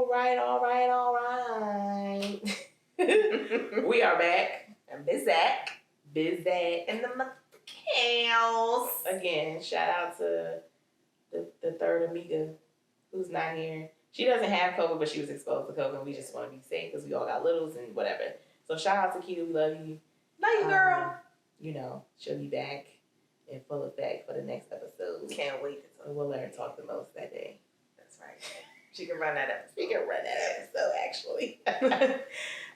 All right. We are back. I'm Bizak. And the Cows. Again, shout out to the third amiga who's not here. She doesn't have COVID, but she was exposed to COVID. We just want to be safe because we all got littles and whatever. So shout out to Keita. We love you. Love you, girl. You know, she'll be back in full effect for the next episode. Can't wait to talk. And we'll let her talk the most that day. That's right. She can run that episode. She can run that episode, actually.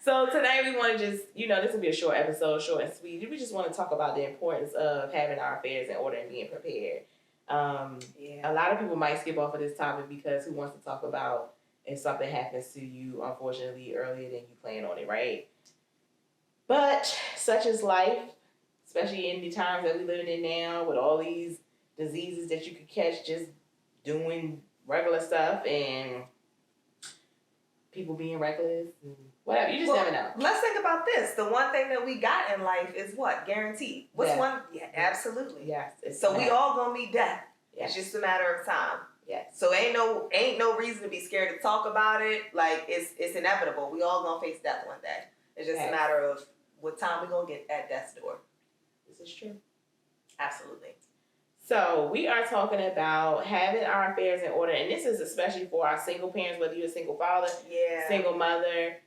So today we want to just, this will be a short episode, short and sweet. We just want to talk about the importance of having our affairs in order and being prepared. A lot of people might skip off of this topic because who wants to talk about if something happens to you, unfortunately, earlier than you plan on it, right? But such is life, especially in the times that we're living in now with all these diseases that you could catch just doing regular stuff and people being reckless and whatever. You just never know. Let's think about this. The one thing that we got in life is what? Guaranteed. What's one? Yeah, absolutely. Yes. So we all gonna meet death. Yes. It's just a matter of time. Yes. So ain't no reason to be scared to talk about it. Like it's inevitable. We all gonna face death one day. It's just a matter of what time we gonna get at death's door. This is true. Absolutely. So we are talking about having our affairs in order, and this is especially for our single parents, whether you're a single father, single mother.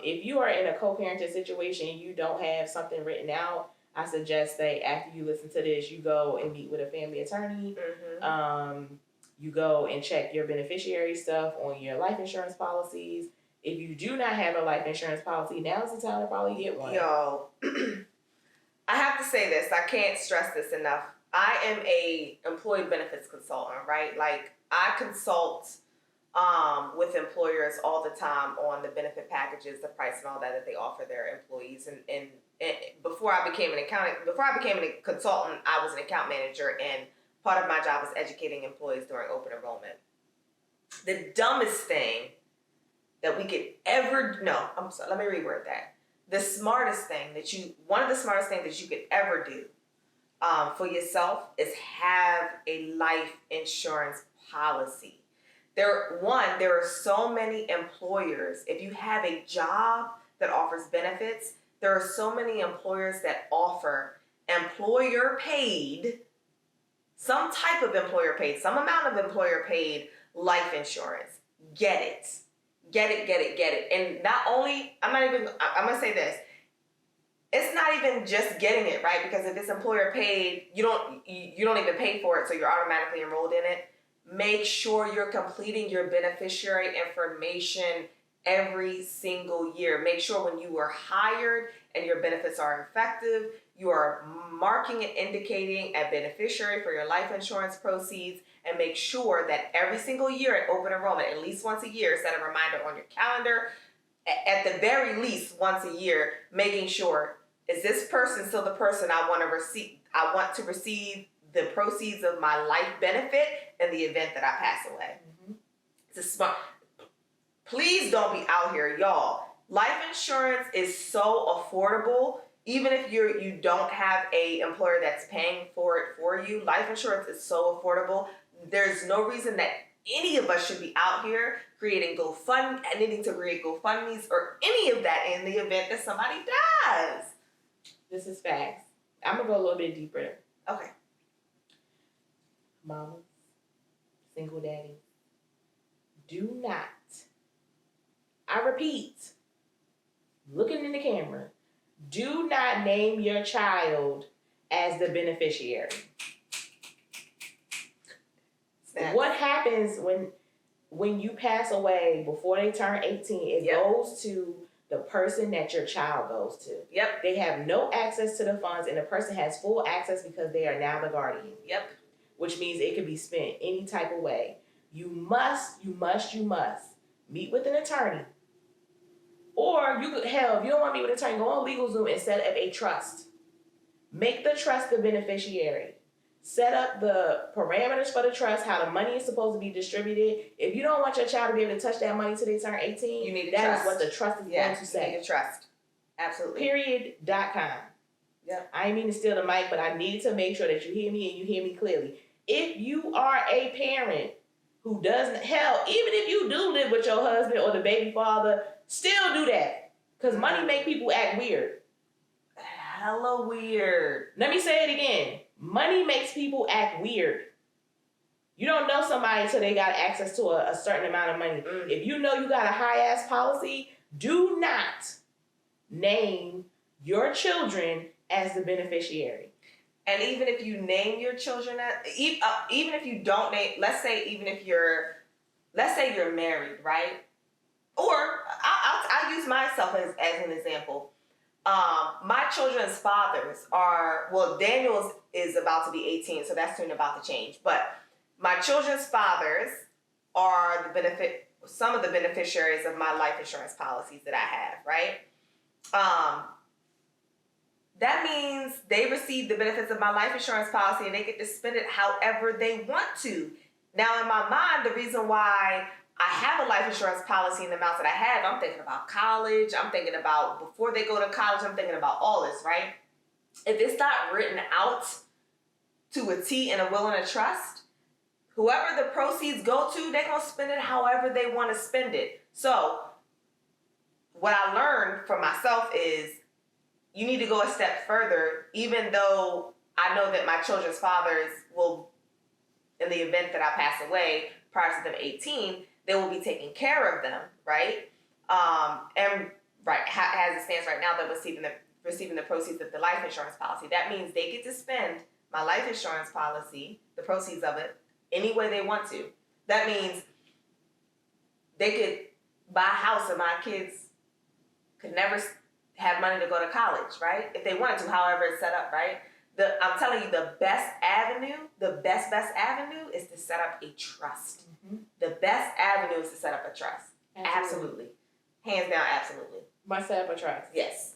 If you are in a co-parenting situation and you don't have something written out, I suggest that after you listen to this, you go and meet with a family attorney. Mm-hmm. You go and check your beneficiary stuff on your life insurance policies. If you do not have a life insurance policy, now's the time to probably get one. Yo, I have to say this. I can't stress this enough. I am a employee benefits consultant, right? Like I consult with employers all the time on the benefit packages, the price and all that they offer their employees. And before I became a consultant, I was an account manager, and part of my job was educating employees during open enrollment. The dumbest thing that we could ever, let me reword that. One of the smartest things that you could ever do for yourself is have a life insurance policy. There are so many employers. If you have a job that offers benefits, there are so many employers that offer employer-paid, some type of employer-paid, some amount of employer-paid life insurance. Get it. And not only, I'm going to say this. It's not even just getting it, right? Because if it's employer paid, you don't even pay for it, so you're automatically enrolled in it. Make sure you're completing your beneficiary information every single year. Make sure when you were hired and your benefits are effective, you are marking and indicating a beneficiary for your life insurance proceeds, and make sure that every single year at open enrollment, at least once a year, set a reminder on your calendar, at the very least once a year, making sure, is this person still the person I want to receive the proceeds of my life benefit in the event that I pass away? Mm-hmm. It's a smart. Please don't be out here, y'all. Life insurance is so affordable. Even if you don't have a employer that's paying for it for you, life insurance is so affordable. There's no reason that any of us should be out here needing to create GoFundMes or any of that in the event that somebody dies. This is facts. I'm going to go a little bit deeper. Okay. Mamas, single daddies, do not, I repeat, looking in the camera, do not name your child as the beneficiary. Snaps. What happens when you pass away before they turn 18? It goes to the person that your child goes to. Yep. They have no access to the funds, and the person has full access because they are now the guardian. Yep. Which means it can be spent any type of way. You must meet with an attorney. Or if you don't want to meet with an attorney, go on LegalZoom and set up a trust. Make the trust the beneficiary. Set up the parameters for the trust, how the money is supposed to be distributed. If you don't want your child to be able to touch that money till they turn 18, you need that is what the trust is going to say. You need a trust. Absolutely. Period.com. Yep. I didn't mean to steal the mic, but I need to make sure that you hear me and you hear me clearly. If you are a parent who doesn't, even if you do live with your husband or the baby father, still do that. Because money make people act weird. Hella weird. Let me say it again. Money makes people act weird. You don't know somebody until they got access to a certain amount of money. If you know you got a high-ass policy, do not name your children as the beneficiary. And even if you name your children as, even if you don't name, let's say you're married, right? Or I'll use myself as an example. My children's fathers are, well, Daniel's is about to be 18, so that's soon about to change. But my children's fathers are some of the beneficiaries of my life insurance policies that I have, right? That means they receive the benefits of my life insurance policy and they get to spend it however they want to. Now, in my mind, the reason why I have a life insurance policy in the amounts that I have, I'm thinking about college. I'm thinking about before they go to college. I'm thinking about all this, right? If it's not written out to a T in a will and a trust, whoever the proceeds go to, they're going to spend it however they want to spend it. So what I learned for myself is you need to go a step further, even though I know that my children's fathers will, in the event that I pass away prior to them 18, they will be taking care of them, right? And right, as it stands right now, they're receiving the proceeds of the life insurance policy. That means they get to spend my life insurance policy, the proceeds of it, any way they want to. That means they could buy a house and my kids could never have money to go to college, right? If they wanted to, however it's set up, right? I'm telling you, the best avenue is to set up a trust. Mm-hmm. The best avenue is to set up a trust. Absolutely. Hands down, absolutely. By set up a trust. Yes.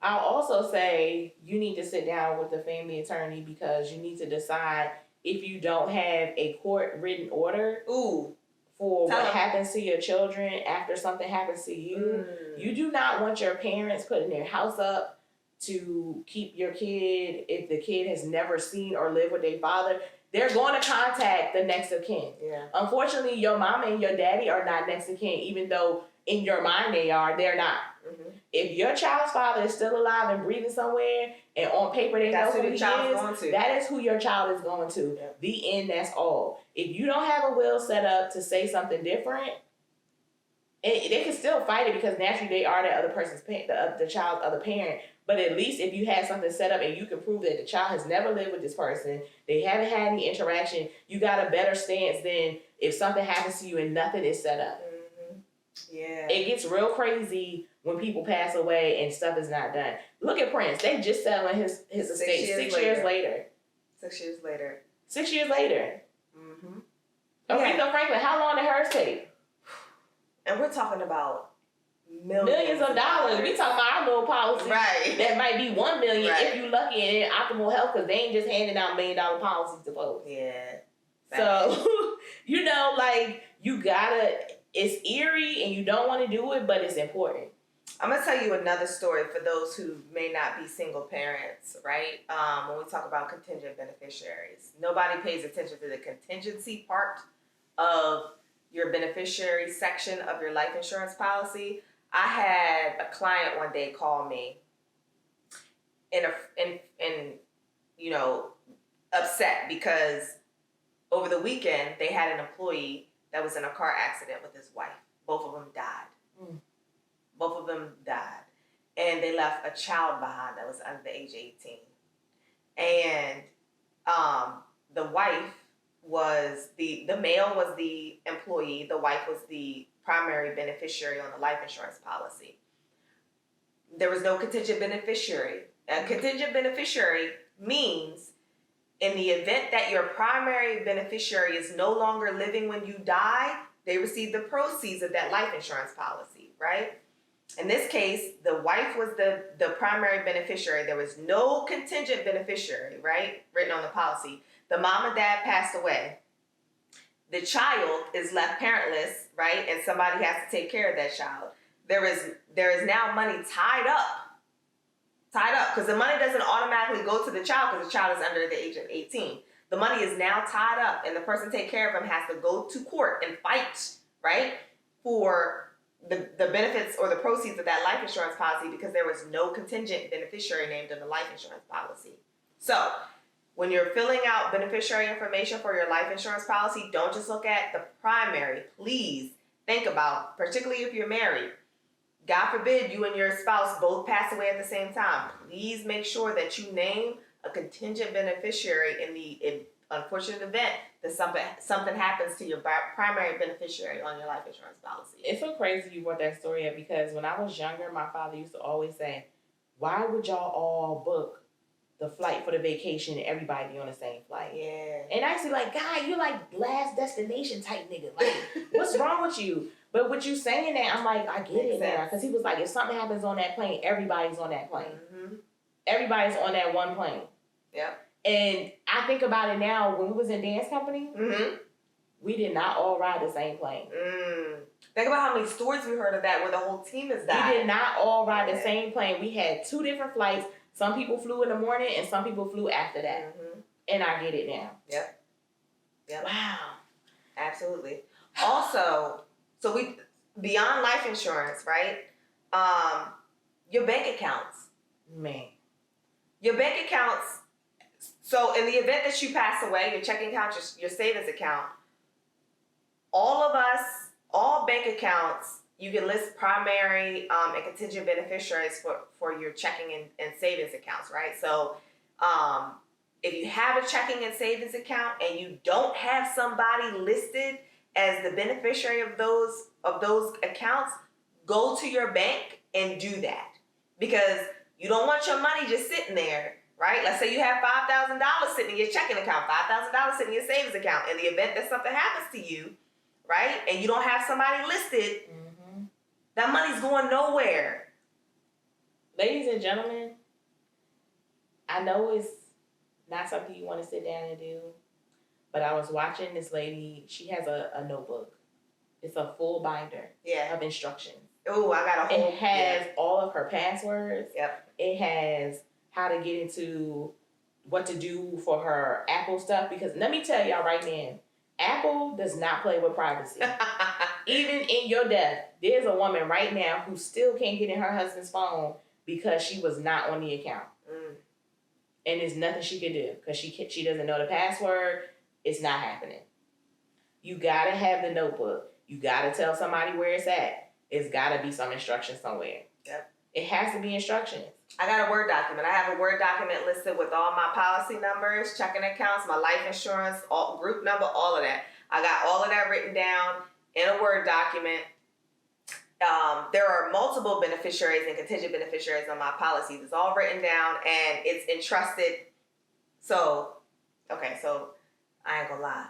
I'll also say you need to sit down with the family attorney because you need to decide if you don't have a court-written order for what happens to your children after something happens to you. You do not want your parents putting their house up to keep your kid if the kid has never seen or lived with their father. They're going to contact the next of kin. Yeah. Unfortunately, your mama and your daddy are not next of kin, even though in your mind they are. They're not. Mm-hmm. If your child's father is still alive and breathing somewhere, and on paper they know who he is, that is who your child is going to. Yeah. The end, that's all. If you don't have a will set up to say something different, and they can still fight it because naturally they are the other person's the child's other parent. But at least if you have something set up and you can prove that the child has never lived with this person, they haven't had any interaction, you got a better stance than if something happens to you and nothing is set up. Mm-hmm. Yeah. It gets real crazy when people pass away and stuff is not done. Look at Prince. They just selling his estate 6 years later. 6 years later. 6 years later. Mm-hmm. Aretha Franklin, how long did hers take? And we're talking about millions of dollars. We talking about our little policy. Right. That might be $1 million if you lucky and in optimal health because they ain't just handing out $1 million policies to folks. Yeah. So, you gotta, it's eerie and you don't want to do it, but it's important. I'm going to tell you another story for those who may not be single parents, right? When we talk about contingent beneficiaries, nobody pays attention to the contingency part of your beneficiary section of your life insurance policy. I had a client one day call me and upset because over the weekend they had an employee that was in a car accident with his wife. Both of them died. Both of them died. And they left a child behind that was under the age of 18. And the wife was the male was the employee, the wife was the primary beneficiary on the life insurance policy. There was no contingent beneficiary. A contingent beneficiary means in the event that your primary beneficiary is no longer living when you die, they receive the proceeds of that life insurance policy, right? In this case, the wife was the primary beneficiary. There was no contingent beneficiary, right, written on the policy. The mom and dad passed away. The child is left parentless, right, and somebody has to take care of that child. There is now money tied up, because the money doesn't automatically go to the child because the child is under the age of 18. The money is now tied up, and the person take care of him has to go to court and fight, right? for the benefits or the proceeds of that life insurance policy because there was no contingent beneficiary named in the life insurance policy. So when you're filling out beneficiary information for your life insurance policy, don't just look at the primary. Please think about, particularly if you're married, God forbid you and your spouse both pass away at the same time. Please make sure that you name a contingent beneficiary in the unfortunate event that something happens to your primary beneficiary on your life insurance policy. It's so crazy you brought that story up because when I was younger, my father used to always say, why would y'all all book the flight for the vacation and everybody be on the same flight? Yeah. And I used to be like, God, you like last destination type nigga. Like, what's wrong with you? But with you saying that, I'm like, I get it now. Because he was like, if something happens on that plane, everybody's on that plane. Mm-hmm. Everybody's on that one plane. Yep. And I think about it now, when we was in dance company, Mm-hmm. we did not all ride the same plane. Think about how many stories we heard of that where the whole team has died. We did not all ride the same plane. We had 2 different flights. Some people flew in the morning and some people flew after that. Mm-hmm. And I get it now. Yep. Wow. Absolutely. Also, so we beyond life insurance, right? Your bank accounts. Man. Your bank accounts. So in the event that you pass away, your checking account, your savings account, all of us, all bank accounts, you can list primary and contingent beneficiaries for your checking and savings accounts, right? So if you have a checking and savings account and you don't have somebody listed as the beneficiary of those accounts, go to your bank and do that. Because you don't want your money just sitting there, right? Let's say you have $5,000 sitting in your checking account, $5,000 sitting in your savings account. In the event that something happens to you, right, and you don't have somebody listed, that money's going nowhere. Ladies and gentlemen, I know it's not something you want to sit down and do, but I was watching this lady. She has a notebook. It's a full binder of instructions. Oh, I got a whole... It has all of her passwords. Yep. It has how to get into what to do for her Apple stuff. Because let me tell y'all right now, Apple does not play with privacy. Even in your death, there's a woman right now who still can't get in her husband's phone because she was not on the account. And there's nothing she can do because she doesn't know the password. It's not happening. You got to have the notebook. You got to tell somebody where it's at. It's got to be some instructions somewhere. Yep. It has to be instructions. I got a Word document. I have a Word document listed with all my policy numbers, checking accounts, my life insurance, group number, all of that. I got all of that written down in a Word document. There are multiple beneficiaries and contingent beneficiaries on my policies. It's all written down and it's entrusted. So I ain't gonna lie.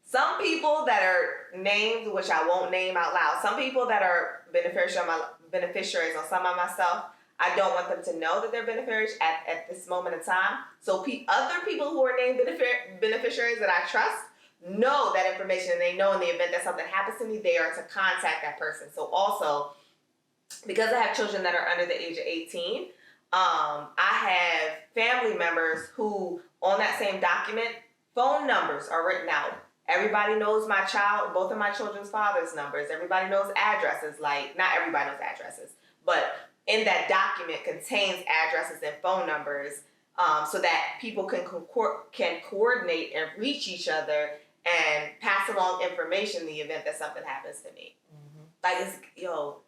Some people that are named, which I won't name out loud, some people that are beneficiaries on some of myself, I don't want them to know that they're beneficiaries at this moment in time. So other people who are named beneficiaries that I trust know that information, and they know in the event that something happens to me, they are to contact that person. So also, because I have children that are under the age of 18, I have family members who, on that same document, phone numbers are written out. Everybody knows both of my children's father's numbers. Everybody knows addresses. Like, not everybody knows addresses, but in that document contains addresses and phone numbers so that people can coordinate and reach each other and pass along information in the event that something happens to me. Like, y'all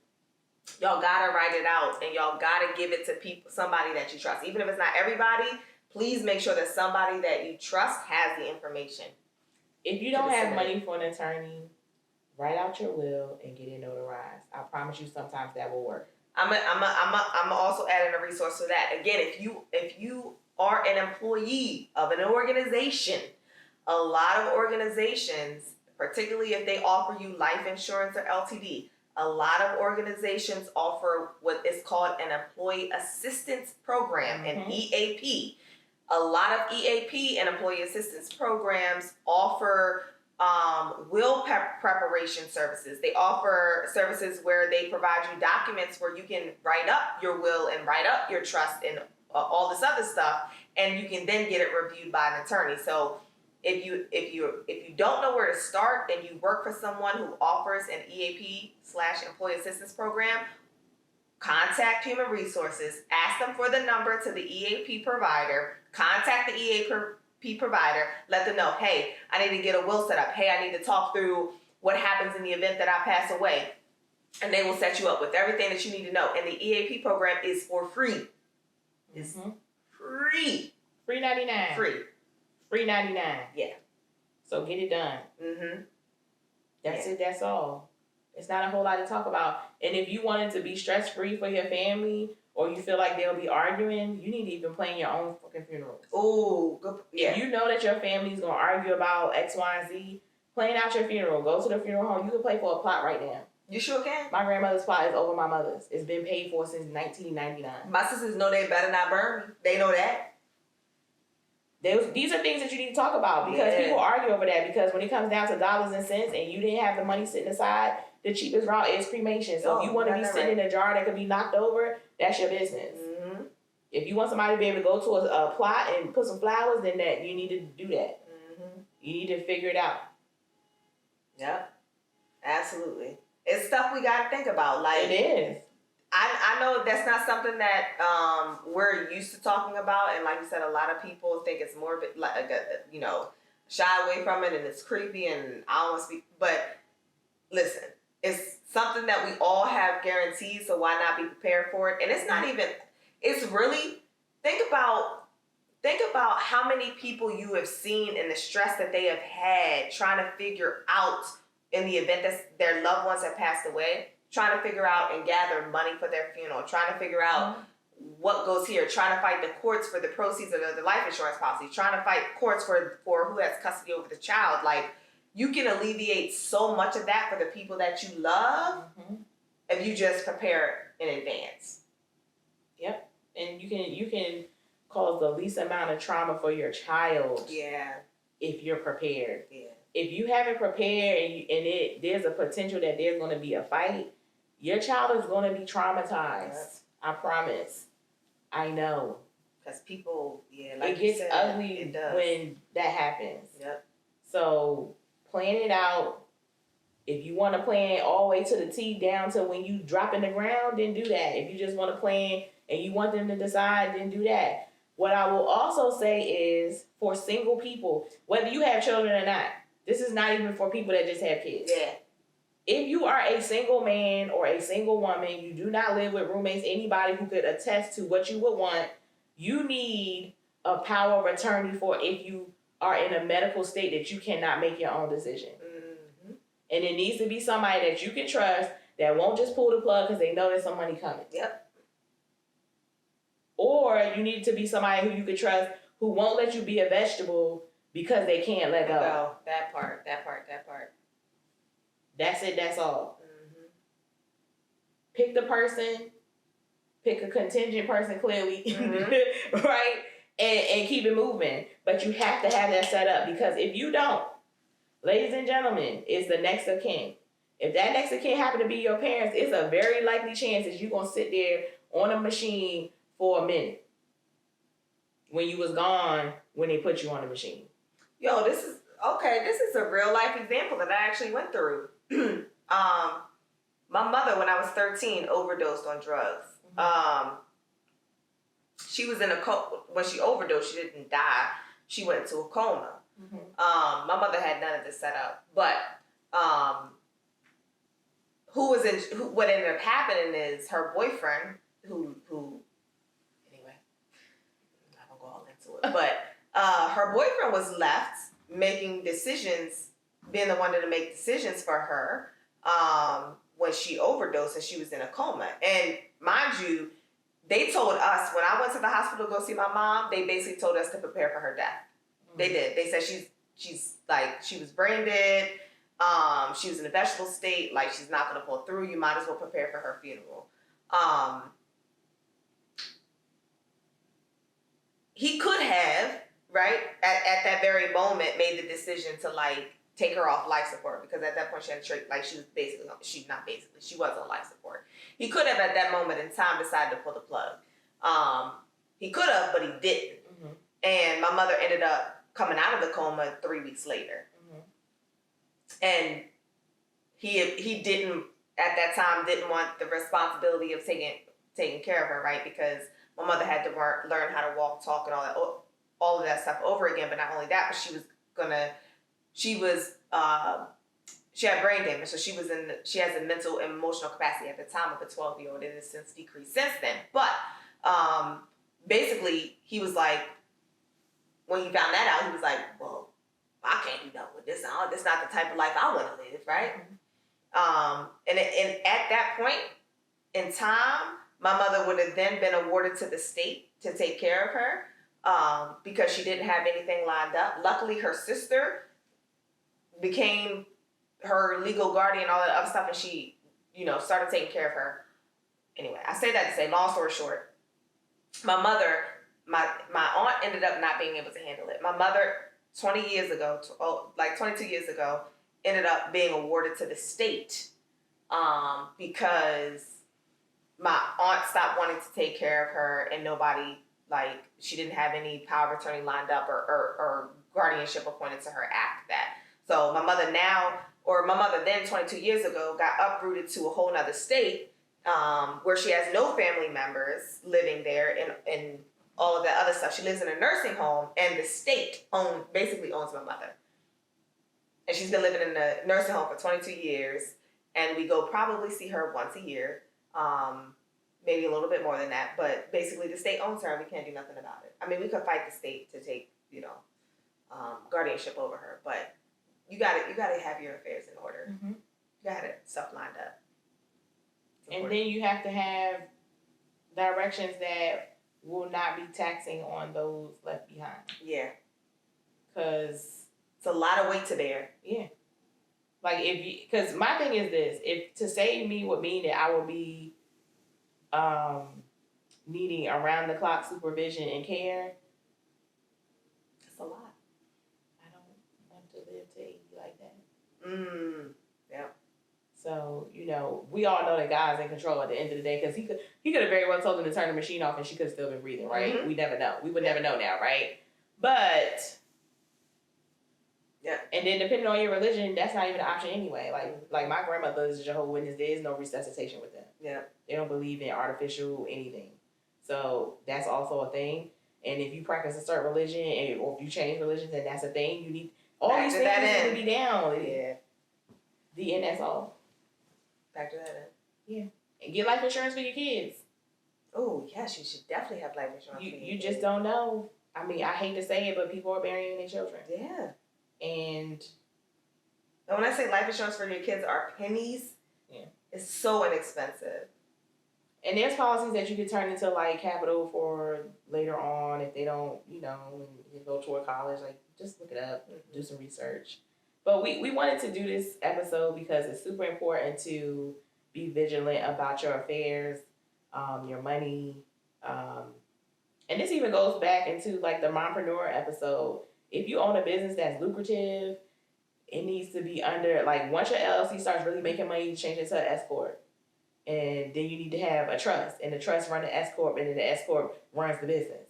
gotta write it out and y'all gotta give it to somebody that you trust. Even if it's not everybody, please make sure that somebody that you trust has the information. If you don't have money for an attorney, write out your will and get it notarized. I promise you sometimes that will work. I'm also adding a resource to that. Again, if you are an employee of an organization, a lot of organizations, particularly if they offer you life insurance or LTD, a lot of organizations offer what is called an employee assistance program, an EAP. A lot of EAP and employee assistance programs offer will preparation services. They offer services where they provide you documents where you can write up your will and write up your trust and all this other stuff, and you can then get it reviewed by an attorney. So if you don't know where to start and you work for someone who offers an EAP/employee assistance program, contact Human Resources, ask them for the number to the EAP provider, contact the EAP provider, let them know, hey, I need to get a will set up. Hey, I need to talk through what happens in the event that I pass away. And they will set you up with everything that you need to know. And the EAP program is for free. It's free. Free 99. Free 99. Yeah. So get it done. Mm-hmm. That's it. That's all. It's not a whole lot to talk about. And if you wanted to be stress-free for your family, or you feel like they'll be arguing, you need to even plan your own fucking funeral. Oh, good. Yeah. If you know that your family's going to argue about X, Y, and Z, plan out your funeral. Go to the funeral home. You can pay for a plot right now. You sure can. My grandmother's plot is over my mother's. It's been paid for since 1999. My sisters know they better not burn me. They know that. These are things that you need to talk about, because people argue over that, because when it comes down to dollars and cents and you didn't have the money sitting aside, the cheapest route is cremation. So if you want to be sitting in a jar that could be knocked over, that's your business. Mm-hmm. If you want somebody to be able to go to a plot and put some flowers, then that you need to do that. Mm-hmm. You need to figure it out. Yep. Absolutely. It's stuff we got to think about. Like, it is. I know that's not something that we're used to talking about, and like you said, a lot of people think it's more like shy away from it, and it's creepy, and I don't want to speak. But listen, it's something that we all have guaranteed, so why not be prepared for it? And it's not even. It's really think about how many people you have seen and the stress that they have had trying to figure out in the event that their loved ones have passed away. Trying to figure out and gather money for their funeral, trying to figure out what goes here, trying to fight the courts for the proceeds of the life insurance policy, trying to fight courts for who has custody over the child. Like, you can alleviate so much of that for the people that you love if you just prepare in advance. Yep. And you can cause the least amount of trauma for your child. Yeah. If you're prepared. Yeah. If you haven't prepared and there's a potential that there's going to be a fight, your child is going to be traumatized. Yep. I promise. I know. Because people, like it gets ugly when that happens. Yep. So plan it out. If you want to plan all the way to the T down to when you drop in the ground, then do that. If you just want to plan and you want them to decide, then do that. What I will also say is, for single people, whether you have children or not, this is not even for people that just have kids. Yeah. If you are a single man or a single woman, you do not live with roommates, anybody who could attest to what you would want, you need a power of attorney for if you are in a medical state that you cannot make your own decision. Mm-hmm. And it needs to be somebody that you can trust that won't just pull the plug because they know there's some money coming. Yep. Or you need to be somebody who you can trust who won't let you be a vegetable because they can't let go. That part. That's it. That's all. Mm-hmm. Pick the person. Pick a contingent person, clearly. Mm-hmm. Right? And keep it moving. But you have to have that set up, because if you don't, ladies and gentlemen, it's the next of kin. If that next of kin happen to be your parents, it's a very likely chance that you're going to sit there on a machine for a minute when you was gone when they put you on the machine. Yo, this is a real life example that I actually went through. My mother, when I was 13, overdosed on drugs. Mm-hmm. She was in a when she overdosed, she didn't die. She went into a coma. Mm-hmm. My mother had none of this set up, but what ended up happening is her boyfriend, who anyway, I'm not gonna go all into it, but her boyfriend was left making decisions, being the one to make decisions for her when she overdosed and she was in a coma. And mind you, they told us, when I went to the hospital to go see my mom, they basically told us to prepare for her death. Mm-hmm. They did. They said she was brain dead. She was in a vegetable state. Like, she's not going to pull through. You might as well prepare for her funeral. He could have, right, at that very moment, made the decision to, like, take her off life support, because at that point she had she was on life support. He could have, at that moment in time, decided to pull the plug. He could have, but he didn't. Mm-hmm. And my mother ended up coming out of the coma 3 weeks later. And he didn't, at that time, didn't want the responsibility of taking care of her, right? Because my mother had to learn how to walk, talk, and all of that stuff over again. But not only that, but she had brain damage, so she has a mental and emotional capacity at the time of a 12-year-old. It has since decreased since then. But basically, he was like, when he found that out, he was like, well, I can't do nothing with this. This is not the type of life I want to live, right? And at that point in time, my mother would have then been awarded to the state to take care of her because she didn't have anything lined up. Luckily, her sister became her legal guardian, all that other stuff, and she, started taking care of her. Anyway, I say that to say, long story short, my mother, my aunt ended up not being able to handle it. My mother, 22 years ago, ended up being awarded to the state because my aunt stopped wanting to take care of her, and nobody, she didn't have any power of attorney lined up or guardianship appointed to her after that. So my mother then, 22 years ago, got uprooted to a whole nother state where she has no family members living there and all of that other stuff. She lives in a nursing home, and the state basically owns my mother. And she's been living in the nursing home for 22 years, and we go probably see her once a year, maybe a little bit more than that, but basically the state owns her, and we can't do nothing about it. I mean, we could fight the state to take, guardianship over her, but you gotta have your affairs in order. You gotta have stuff lined up. And then you have to have directions that will not be taxing on those left behind. Yeah. Because it's a lot of weight to bear. Yeah. Because my thing is this, if to save me would mean that I would be needing around the clock supervision and care, it's a lot. I don't want to live to 80 like that. Yeah. So, we all know that God's in control at the end of the day, because he could have very well told him to turn the machine off and she could have still been breathing, right? We never know. We would never know now, right? But yeah. And then depending on your religion, that's not even an option anyway. Like my grandmother's Jehovah's Witness, there is no resuscitation with them. Yeah. They don't believe in artificial anything. So that's also a thing. And if you practice a certain religion, or if you change religions, then that's a thing. You need all these things need to be down. Yeah. The end, that's all. Factor that in. Yeah. And get life insurance for your kids. Oh, yes, you should definitely have life insurance for your kids. You just don't know. I mean, I hate to say it, but people are burying their children. Yeah. And when I say life insurance for your kids are pennies, it's so inexpensive. And there's policies that you could turn into capital for later on if they don't, when you go toward college. Just look it up, do some research. But we wanted to do this episode because it's super important to be vigilant about your affairs, your money. And this even goes back into the mompreneur episode. If you own a business that's lucrative, it needs to be under, once your LLC starts really making money, you change it to an S Corp. And then you need to have a trust. And the trust runs the S Corp, and then the S Corp runs the business.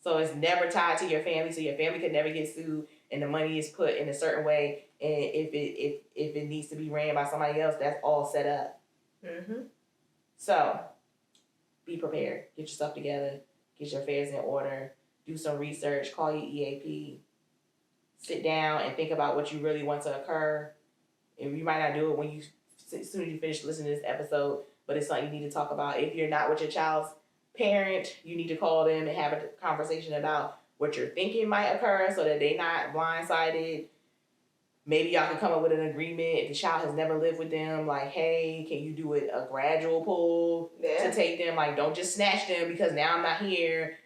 So it's never tied to your family, so your family can never get sued, and the money is put in a certain way. And if it needs to be ran by somebody else, that's all set up. So be prepared. Get your stuff together. Get your affairs in order. Do some research. Call your EAP. Sit down and think about what you really want to occur. And you might not do it as soon as you finish listening to this episode, but it's something you need to talk about. If you're not with your child's parent, you need to call them and have a conversation about what you're thinking might occur so that they're not blindsided. Maybe y'all can come up with an agreement if the child has never lived with them. Hey, can you do a gradual pull to take them? Don't just snatch them because now I'm not here.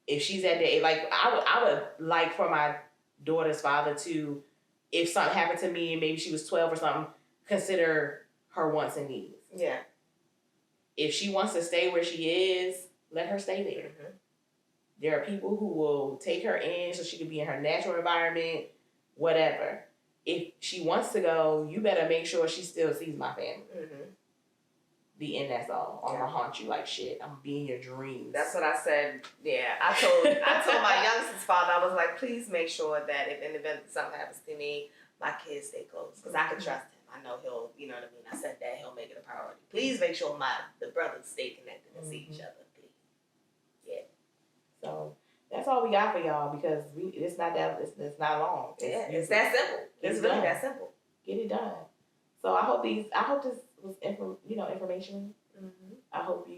If she's at the I would like for my daughter's father to, if something happened to me and maybe she was 12 or something, consider her wants and needs. Yeah. If she wants to stay where she is, let her stay there. There are people who will take her in so she can be in her natural environment, whatever. If she wants to go, you better make sure she still sees my family. the end, that's all. I'm gonna haunt you like shit. I'm gonna be in your dreams. That's what I said. Yeah, I told my youngest father, I was like, please make sure that if in the event something happens to me, my kids stay close, because I can trust him. I know he'll, you know what I mean. I said that he'll make it a priority. Please make sure the brothers stay connected and see each other, please. Yeah. So that's all we got for y'all, because it's not long. It's that simple. It's really that simple. Get it done. So I hope this was information. Mm-hmm. I hope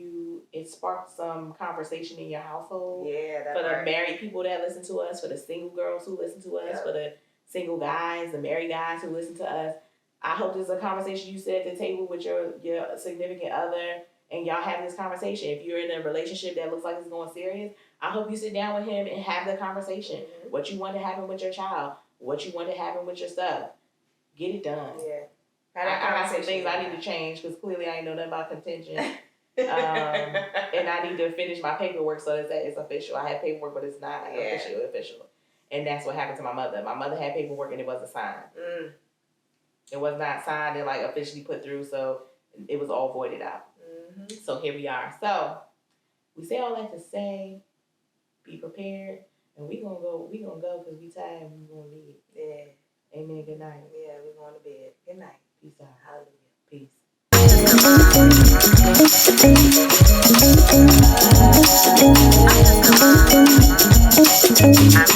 it sparked some conversation in your household. Yeah, for the married people that listen to us, for the single girls who listen to us, for the single guys, the married guys who listen to us. I hope this is a conversation you sit at the table with your significant other, and y'all have this conversation. If you're in a relationship that looks like it's going serious, I hope you sit down with him and have the conversation. Mm-hmm. What you want to happen with your child, what you want to happen with your stuff. Get it done. Yeah. I have some things I need to change, because clearly I ain't know nothing about contingent. And I need to finish my paperwork so that it's official. I have paperwork, but it's not official. And that's what happened to my mother. My mother had paperwork and it wasn't signed. It was not signed and officially put through, so it was all voided out. Mm-hmm. So here we are. So we say all that to say, be prepared, and we gonna go because we tired and we gonna leave. Yeah. Amen. Good night. Yeah, we going to bed. Good night. Peace out. Hallelujah. Peace.